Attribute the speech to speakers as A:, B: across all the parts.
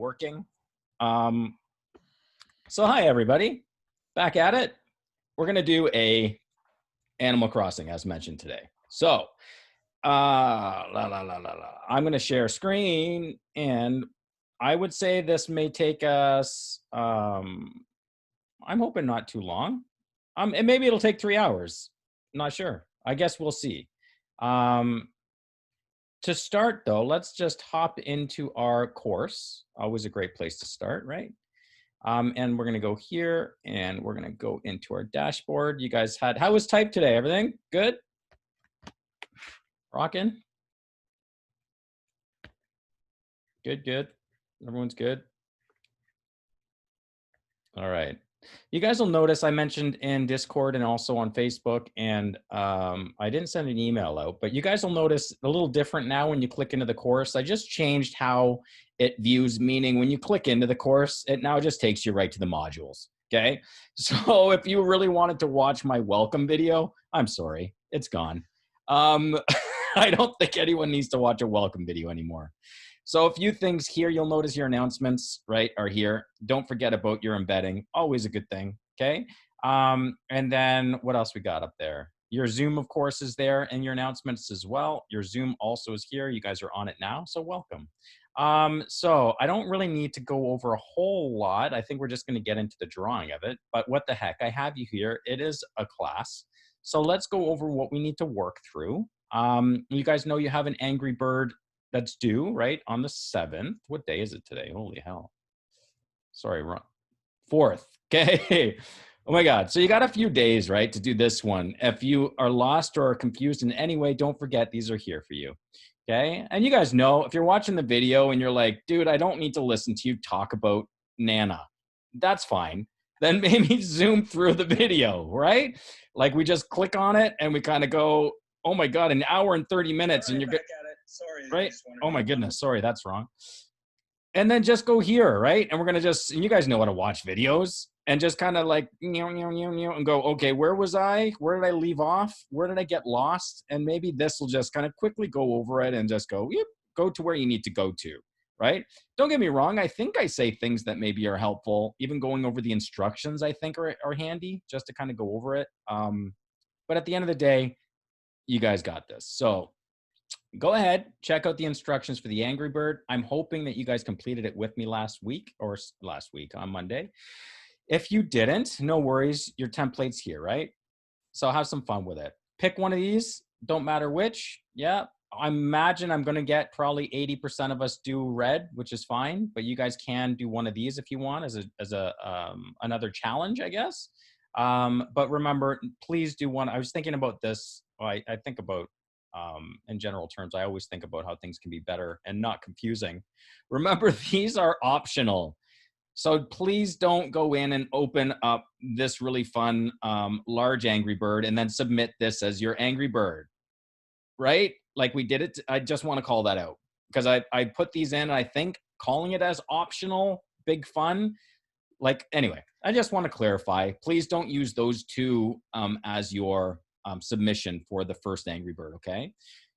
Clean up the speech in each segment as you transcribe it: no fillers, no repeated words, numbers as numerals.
A: working. So hi everybody, back at it. We're gonna do a Animal Crossing as mentioned today. So I'm gonna share screen, and I would say this may take us I'm hoping not too long. And maybe it'll take 3 hours. Not sure. I guess we'll see. Um to start though, let's just hop into our course. Always a great place to start, right? And we're gonna go here and we're gonna go into our dashboard. You guys how was type today? Everything good? Rocking? Good, good. Everyone's good? All right. You guys will notice I mentioned in Discord and also on Facebook, and I didn't send an email out, but you guys will notice a little different now when you click into the course. I just changed how it views, meaning when you click into the course, it now just takes you right to the modules, okay? So if you really wanted to watch my welcome video, I'm sorry, it's gone. I don't think anyone needs to watch a welcome video anymore. So a few things here, you'll notice your announcements, right, are here. Don't forget about your embedding, always a good thing, okay? And then what else we got up there? Your Zoom, of course, is there, and your announcements as well. Your Zoom also is here. You guys are on it now, so welcome. So I don't really need to go over a whole lot. I think we're just gonna get into the drawing of it, but what the heck, I have you here. It is a class. So let's go over what we need to work through. You guys know you have an Angry Bird that's due, right, on the 7th. What day is it today? Holy hell. Sorry, wrong. 4th. Okay. Oh my God. So you got a few days, right, to do this one. If you are lost or are confused in any way, don't forget these are here for you. Okay. And you guys know if you're watching the video and you're like, dude, I don't need to listen to you talk about Nana. That's fine. Then maybe zoom through the video, right? Like we just click on it and we kind of go, oh my God, an hour and 30 minutes and you're good. Sorry, right? Oh my goodness, sorry, that's wrong. And then just go here, right? And we're gonna just, and you guys know how to watch videos, and just kind of like, and go, okay, where was I? Where did I leave off? Where did I get lost? And maybe this will just kind of quickly go over it and just go, yep, go to where you need to go to, right? Don't get me wrong, I think I say things that maybe are helpful. Even going over the instructions, I think are handy just to kind of go over it. But at the end of the day, you guys got this. So go ahead, check out the instructions for the Angry Bird. I'm hoping that you guys completed it with me last week on Monday. If you didn't, no worries. Your template's here, right? So have some fun with it. Pick one of these, don't matter which. Yeah, I imagine I'm going to get probably 80% of us do red, which is fine, but you guys can do one of these if you want as another challenge, I guess. But remember, please do one. I was thinking about this. I think about in general terms, I always think about how things can be better and not confusing. Remember, these are optional. So please don't go in and open up this really fun large Angry Bird and then submit this as your Angry Bird, right? Like we did it. I just want to call that out because I put these in and I think calling it as optional, big fun. Like, anyway, I just want to clarify, please don't use those two as your submission for the first Angry Bird, okay?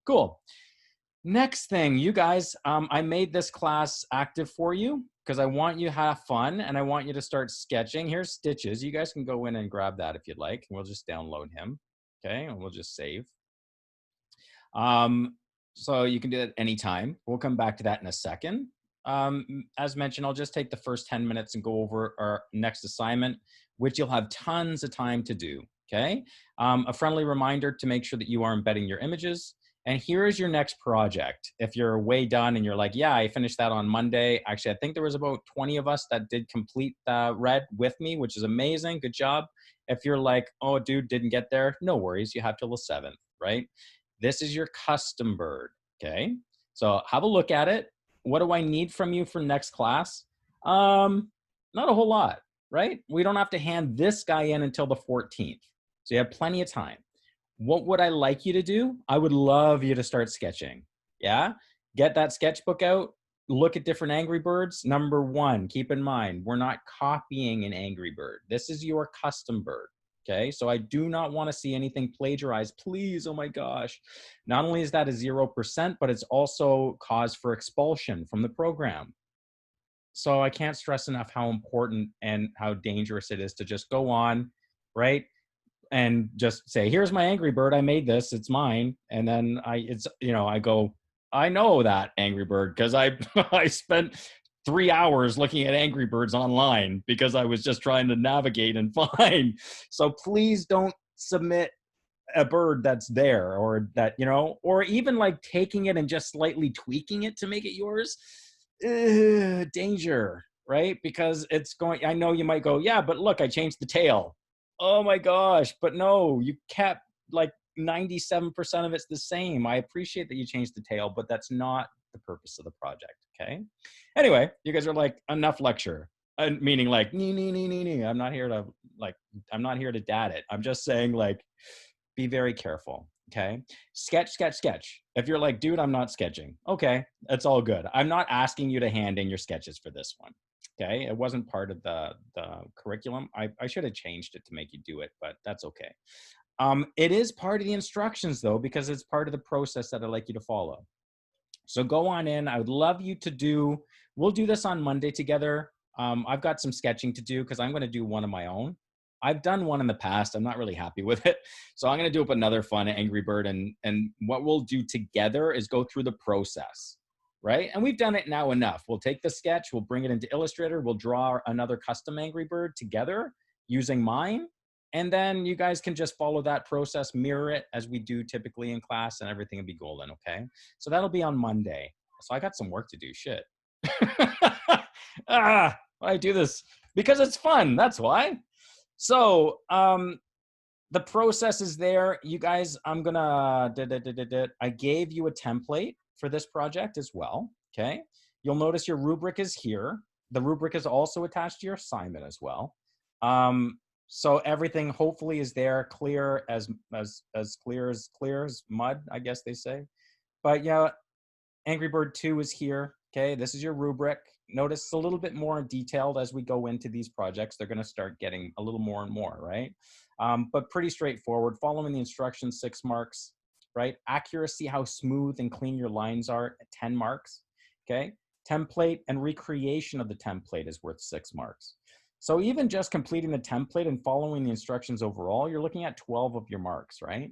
A: Cool. Next thing, you guys, I made this class active for you because I want you to have fun and I want you to start sketching. Here's Stitches. You guys can go in and grab that if you'd like. We'll just download him, okay? And we'll just save. So you can do it anytime. We'll come back to that in a second. As mentioned, I'll just take the first 10 minutes and go over our next assignment, which you'll have tons of time to do, okay? A friendly reminder to make sure that you are embedding your images. And here is your next project. If you're way done and you're like, yeah, I finished that on Monday. Actually, I think there was about 20 of us that did complete red with me, which is amazing. Good job. If you're like, oh, dude, didn't get there, no worries. You have till the 7th, right? This is your custom bird, okay? So have a look at it. What do I need from you for next class? Not a whole lot, right? We don't have to hand this guy in until the 14th. So you have plenty of time. What would I like you to do? I would love you to start sketching. Yeah? Get that sketchbook out. Look at different Angry Birds. Number one, keep in mind, we're not copying an Angry Bird. This is your custom bird. Okay, so I do not want to see anything plagiarized, please. Oh my gosh. Not only is that a 0%, but it's also cause for expulsion from the program. So I can't stress enough how important and how dangerous it is to just go on, right? And just say, here's my Angry Bird. I made this. It's mine. And then I go, I know that Angry Bird because I, I spent 3 hours looking at Angry Birds online because I was just trying to navigate and find. So please don't submit a bird that's there, or that, or even like taking it and just slightly tweaking it to make it yours. Danger, right? Because I know you might go, yeah, but look, I changed the tail. Oh my gosh, but no, you kept like 97% of it's the same. I appreciate that you changed the tail, but that's not the purpose of the project. Okay. Anyway, you guys are like, enough lecture. Meaning like, I'm not here to I'm not here to dad it. I'm just saying, like, be very careful. Okay. Sketch, sketch, sketch. If you're like, dude, I'm not sketching. Okay. That's all good. I'm not asking you to hand in your sketches for this one. Okay. It wasn't part of the curriculum. I should have changed it to make you do it, but that's okay. It is part of the instructions though, because it's part of the process that I'd like you to follow. So go on in. I would love you to we'll do this on Monday together. I've got some sketching to do because I'm going to do one of my own. I've done one in the past. I'm not really happy with it. So I'm going to do up another fun Angry Bird. And what we'll do together is go through the process, right? And we've done it now enough. We'll take the sketch, we'll bring it into Illustrator, we'll draw another custom Angry Bird together using mine. And then you guys can just follow that process, mirror it as we do typically in class, and everything will be golden, okay? So that'll be on Monday. So I got some work to do, shit. I do this because it's fun, that's why. So the process is there. You guys, I gave you a template for this project as well, okay? You'll notice your rubric is here. The rubric is also attached to your assignment as well. So everything hopefully is there, clear as clear as mud, I guess they say. But yeah, Angry Bird 2 is here. Okay, this is your rubric. Notice it's a little bit more detailed as we go into these projects. They're going to start getting a little more and more, right? But pretty straightforward. Following the instructions, 6 marks, right? Accuracy, how smooth and clean your lines are, 10 marks. Okay, template and recreation of the template is worth 6 marks. So even just completing the template and following the instructions overall, you're looking at 12 of your marks, right?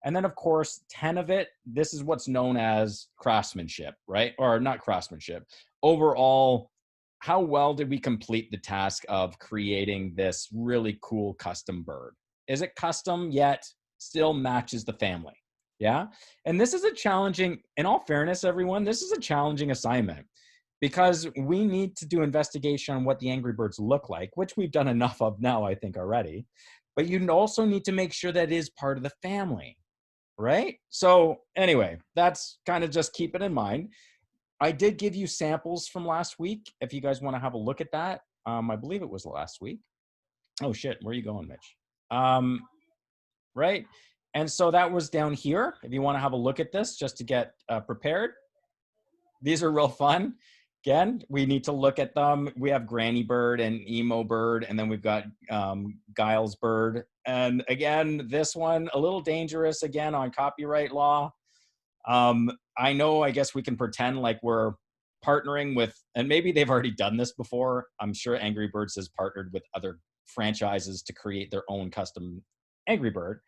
A: And then of course, 10 of it, this is what's known as craftsmanship, right? Or not craftsmanship. Overall, how well did we complete the task of creating this really cool custom bird? Is it custom yet still matches the family? Yeah. And this is a challenging, in all fairness, everyone, this is a challenging assignment, because we need to do investigation on what the Angry Birds look like, which we've done enough of now, I think, already. But you also need to make sure that it is part of the family, right? So anyway, that's kind of just keep it in mind. I did give you samples from last week. If you guys want to have a look at that, I believe it was last week. Oh shit, where are you going, Mitch? Right? And so that was down here. If you want to have a look at this just to get prepared. These are real fun. Again, we need to look at them. We have Granny Bird and Emo Bird, and then we've got Giles Bird. And again, this one, a little dangerous again on copyright law. I know, I guess we can pretend like we're partnering with, and maybe they've already done this before. I'm sure Angry Birds has partnered with other franchises to create their own custom Angry Bird.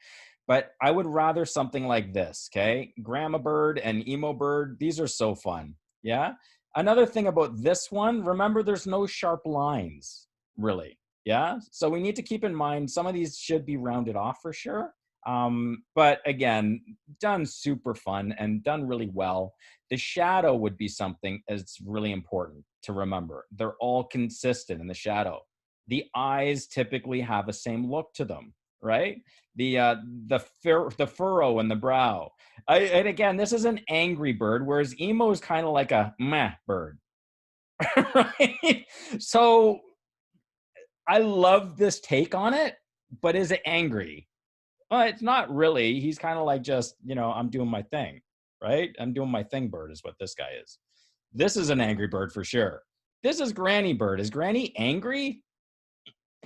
A: But I would rather something like this, okay? Grandma Bird and Emo Bird, these are so fun, yeah? Another thing about this one, remember there's no sharp lines, really, yeah? So we need to keep in mind some of these should be rounded off for sure. But again, done super fun and done really well. The shadow would be something that's really important to remember. They're all consistent in the shadow. The eyes typically have the same look to them, right? The furrow in the brow. And again, this is an angry bird, whereas Emo is kind of like a meh bird, right? So I love this take on it, but is it angry? Well, it's not really. He's kind of like just, I'm doing my thing, right? I'm doing my thing bird is what this guy is. This is an angry bird for sure. This is Granny Bird. Is Granny angry?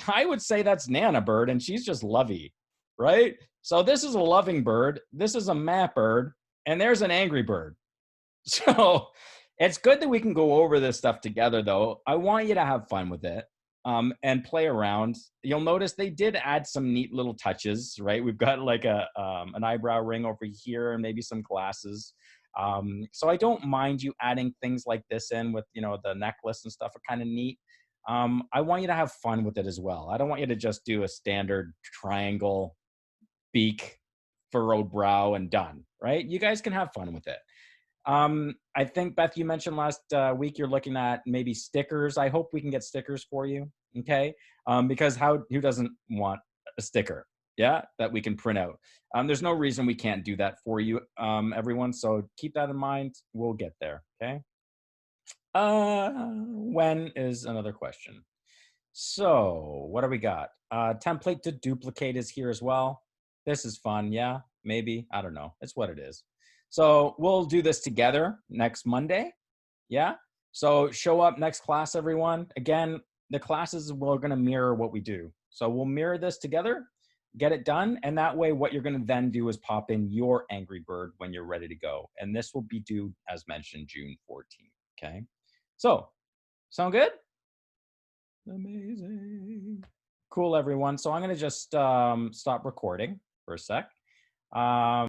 A: I would say that's Nana Bird, and she's just lovey, right? So this is a loving bird. This is a map bird, and there's an angry bird. So It's good that we can go over this stuff together, though. I want you to have fun with it, and play around. You'll notice they did add some neat little touches, right? We've got like an eyebrow ring over here and maybe some glasses. So I don't mind you adding things like this in with, the necklace and stuff are kind of neat. I want you to have fun with it as well. I don't want you to just do a standard triangle beak, furrowed brow, and done, right? You guys can have fun with it. I think, Beth, you mentioned last week you're looking at maybe stickers. I hope we can get stickers for you, okay? Because who doesn't want a sticker, yeah, that we can print out? There's no reason we can't do that for you, everyone. So keep that in mind. We'll get there, okay? When is another question. So what do we got? Template to duplicate is here as well. This is fun, yeah, maybe. I don't know. It's what it is. So we'll do this together next Monday. Yeah. So show up next class, everyone. Again, the classes we're going to mirror what we do. So we'll mirror this together, get it done. And that way, what you're going to then do is pop in your Angry Bird when you're ready to go. And this will be due, as mentioned, June 14th. Okay. So sound good? Amazing. Cool, everyone. So I'm going to just stop recording for a sec.